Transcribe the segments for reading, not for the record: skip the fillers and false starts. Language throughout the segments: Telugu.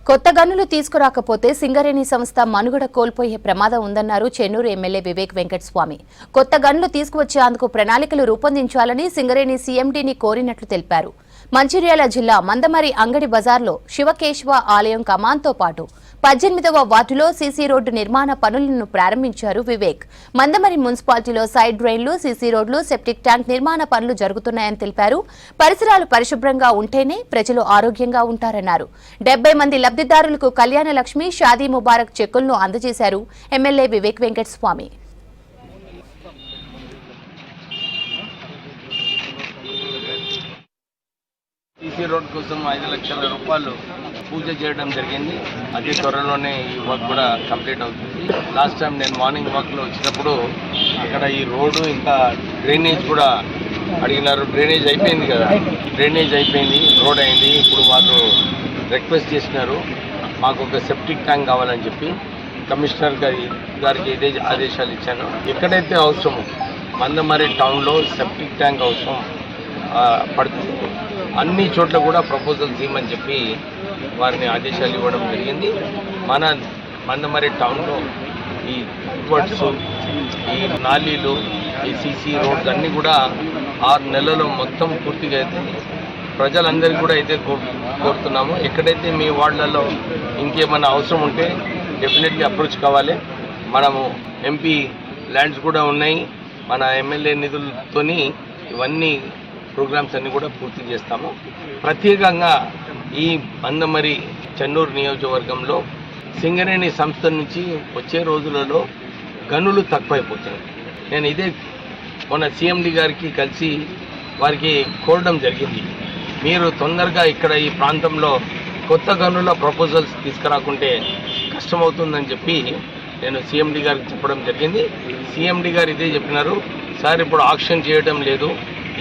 కొత్త గనులు తీసుకురాకపోతే సింగరేణి సంస్థ మనుగడ కోల్పోయే ప్రమాదం ఉందన్నారు చెన్నూరు ఎమ్మెల్యే వివేక్ వెంకటస్వామి. కొత్త గనులు తీసుకువచ్చేందుకు ప్రణాళికలు రూపొందించాలని సింగరేణి సీఎండీని కోరినట్లు తెలిపారు. మంచిర్యాల జిల్లా మందమరి అంగడి బజార్లో శివకేశవ ఆలయం కమాన్తో పాటు 18వ వార్డులో సీసీ రోడ్డు నిర్మాణ పనులను ప్రారంభించారు వివేక్. మందమరి మున్సిపాలిటీలో సైడ్ డ్రైన్లు, సీసీ రోడ్లు, సెప్టిక్ ట్యాంక్ నిర్మాణ పనులు జరుగుతున్నాయని తెలిపారు. పరిసరాలు పరిశుభ్రంగా ఉంటేనే ప్రజలు ఆరోగ్యంగా ఉంటారన్నారు. 70 మంది లబ్ధిదారులకు కళ్యాణ లక్ష్మి, షాదీ ముబారక్ చెక్కులను అందజేశారు MLA Vivek Venkataswamy. CC road కోసం 5 లక్షల రూపాయలు పూజ చేయడం జరిగింది. అతి త్వరలోనే ఈ వర్క్ కూడా కంప్లీట్ అవుతుంది. లాస్ట్ టైం నేను మార్నింగ్ వాక్లో వచ్చినప్పుడు అక్కడ ఈ రోడ్డు ఇంకా డ్రైనేజ్ కూడా అడిగినారు. డ్రైనేజ్ అయిపోయింది కదా, డ్రైనేజ్ అయిపోయింది, రోడ్ అయింది. ఇప్పుడు వాళ్ళు రిక్వెస్ట్ చేసినారు మాకు ఒక సెప్టిక్ ట్యాంక్ కావాలని చెప్పి. కమిషనర్ గారికి ఇదే ఆదేశాలు ఇచ్చాను. ఎక్కడైతే అవసరమో మందమరి టౌన్లో సెప్టిక్ ట్యాంక్ అవసరం పడుతుంది, అన్ని చోట్ల కూడా ప్రపోజల్స్ ఇవ్వమని చెప్పి వారిని ఆదేశాలు ఇవ్వడం జరిగింది. మన మందమరి టౌన్లో ఈ ఫుట్వర్డ్స్, ఈ నాలీలు, ఈ సీసీ రోడ్స్ అన్నీ కూడా 6 నెలల్లో మొత్తం పూర్తిగా అవుతుంది. ప్రజలందరికీ కూడా అయితే కోరుతున్నాము, ఎక్కడైతే మీ వార్డులలో ఇంకేమైనా అవసరం ఉంటే డెఫినెట్లీ అప్రోచ్ కావాలి. మనము ఎంపీ ల్యాండ్స్ కూడా ఉన్నాయి, మన ఎమ్మెల్యే నిధులతోని ఇవన్నీ ప్రోగ్రామ్స్ అన్నీ కూడా పూర్తి చేస్తాము. ప్రత్యేకంగా ఈ మందమరి చెన్నూరు నియోజకవర్గంలో సింగరేణి సంస్థ నుంచి వచ్చే రోజులలో గనులు తక్కువైపోతాయి. నేను ఇదే మొన్న సీఎండీ గారికి కలిసి వారికి కోరడం జరిగింది, మీరు తొందరగా ఇక్కడ ఈ ప్రాంతంలో కొత్త గనుల ప్రపోజల్స్ తీసుకురాకుంటే కష్టమవుతుందని చెప్పి నేను సీఎండీ గారికి చెప్పడం జరిగింది. సీఎండీ గారు ఇదే చెప్పినారు, సార్ ఇప్పుడు ఆక్షన్ చేయడం లేదు,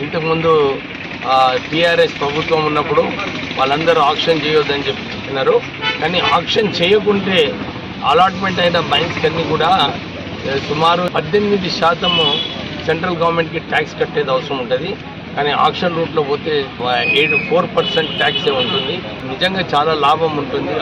ఇంతకుముందు టీఆర్ఎస్ ప్రభుత్వం ఉన్నప్పుడు వాళ్ళందరూ ఆక్షన్ చేయొద్దని చెప్పినారు. కానీ ఆక్షన్ చేయకుంటే అలాట్మెంట్ అయిన మైన్స్ అన్నీ కూడా సుమారు 18% సెంట్రల్ గవర్నమెంట్కి ట్యాక్స్ కట్టేది అవసరం ఉంటుంది. కానీ ఆక్షన్ రూట్లో పోతే 4% ట్యాక్సే ఉంటుంది. నిజంగా చాలా లాభం ఉంటుంది.